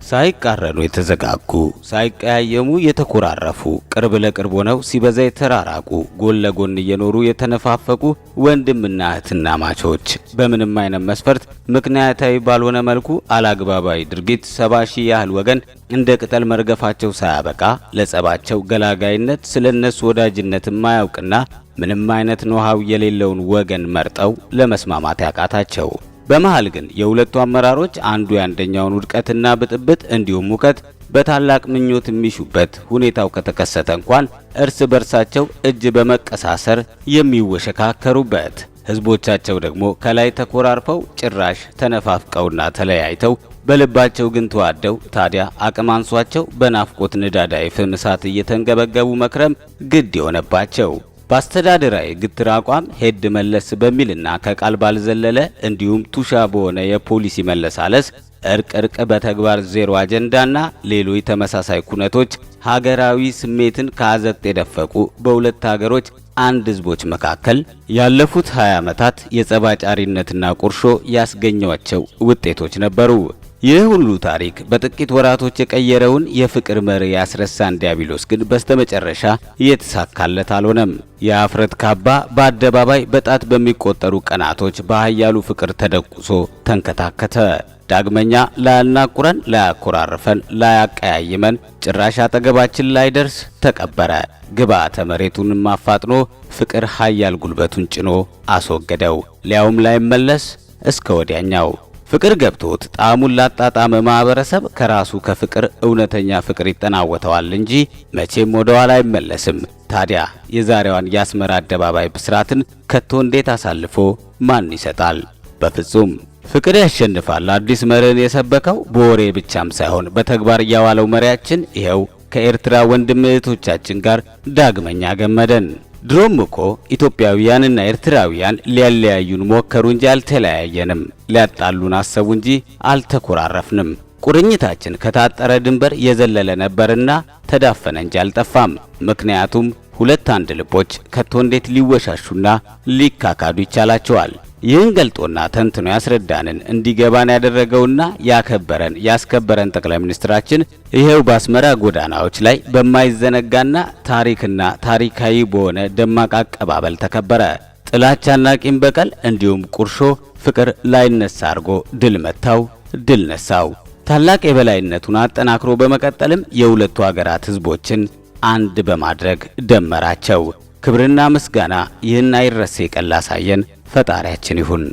ሳይቃረኑ የተዘጋጉ፣ ሳይቀያየሙ የተኮራረፉ፣ ቅርብ ለቅርብ ሆነው ሲበዛ የተራራቁ፣ ጎን ለጎን እየኖሩ የተነፋፈቁ ወንድምና እህትና ማቾች በምንም አይነት መስፈርት ምክንያታዊ ባልሆነ መልኩ አላግባባዊ ድርጊት 70 ሺህ ያህል ወገን እንደ ቅጠል መርገፋቸው ሳያበቃ ለጸባቸው ገላጋይነት ስለነሱ ወዳጅነት ማያውቅና ምንም አይነት ኖሃው የሌለውን ወገን መርጠው ለመስማማት ያቃታቸው። በመሃል ግን የሁለቱ አመራሮች አንዱ ያንደኛውን ውድቀትና ብጥብጥ እንዲሁም ሙቀት በታላቅ ምኞት የሚሹበት ሁኔታው ከተከሰተ እንኳን እርስ በርሳቸው እጅ በመቀሳሰር የሚወሸካከሩበት፣ ህዝቦቻቸው ደግሞ ከላይ ተኮራርፈው ጭራሽ ተነፋፍቀውና ተለያይተው በልባቸው ግን ተዋደው ታዲያ አቅም አንሷቸው በናፍቆት ንዳዳዊ ፍም እሳት እየተንገበገቡ መክረም ግድ የሆነባቸው። በአስተዳደራዊ ግትር አቋም ሄድ መለስ በሚልና ከቃል ባልዘለለ እንዲሁም ቱሻ በሆነ የፖሊሲ መለሳለስ እርቅ በተግባር ዜሮ አጀንዳና ሌሎች ተመሳሳይ ኩነቶች ሀገራዊ ስሜትን ከአዘቅት የደፈቁ በሁለት ሀገሮች አንድ ህዝቦች መካከል ያለፉት 20 ዓመታት የጸባጫሪነትና ቁርሾ ያስገኘዋቸው ውጤቶች ነበሩ። ይህ ሁሉ ታሪክ በጥቂት ወራቶች የቀየረውን የፍቅር መሪ ያስረሳን ዲያብሎስ ግን በስተመጨረሻ የተሳካለት አልሆነም። የአፍረት ካባ በአደባባይ በጣት በሚቆጠሩ ቀናቶች በኃያሉ ፍቅር ተደቁሶ ተንከታከተ። ዳግመኛ ላያናቁረን፣ ላያኮራርፈን፣ ላያቀያይመን ጭራሽ አጠገባችን ላይ ደርስ ተቀበረ። ግብዓተ መሬቱንም አፋጥኖ ፍቅር ኃያል ጉልበቱን ጭኖ አስወገደው፣ ሊያውም ላይመለስ እስከ ወዲያኛው። ፍቅር ገብቶት ጣዕሙን ላጣጣመ ማህበረሰብ ከራሱ ከፍቅር እውነተኛ ፍቅር ይጠናወተዋል እንጂ መቼም ወደ ኋላ አይመለስም። ታዲያ የዛሬዋን የአስመራ አደባባይ ብስራትን ከቶ እንዴት አሳልፎ ማን ይሰጣል? በፍጹም። ፍቅር ያሸንፋል አዲስ መርህን የሰበከው በወሬ ብቻም ሳይሆን በተግባር ያዋለው መሪያችን ይሄው ከኤርትራ ወንድም እህቶቻችን ጋር ዳግመኛ ገመደን። ድሮም እኮ ኢትዮጵያውያንና ኤርትራውያን ሊያለያዩን ሞከሩ እንጂ አልተለያየንም። ሊያጣሉን አሰቡ እንጂ አልተኮራረፍንም። ቁርኝታችን ከታጠረ ድንበር የዘለለ ነበርና ተዳፈነ እንጂ አልጠፋም። ምክንያቱም ሁለት አንድ ልቦች ከቶ እንዴት ሊወሻሹና ሊካካዱ ይቻላቸዋል? ይህን ገልጦና ተንትኖ ያስረዳንን እንዲገባን ያደረገውና ያስከበረን ጠቅላይ ሚኒስትራችን ይሄው በአስመራ ጎዳናዎች ላይ በማይዘነጋና ታሪካዊ በሆነ ደማቅ አቀባበል ተከበረ። ጥላቻና ቂም በቀል እንዲሁም ቁርሾ ፍቅር ላይነሳ አርጎ ድል መታው፣ ድል ነሳው። ታላቅ የበላይነቱን አጠናክሮ በመቀጠልም የሁለቱ ሀገራት ህዝቦችን አንድ በማድረግ ደመራቸው። ክብርና ምስጋና ይህን አይረሴ ቀን ላሳየን ፈጣሪያችን ይሁን።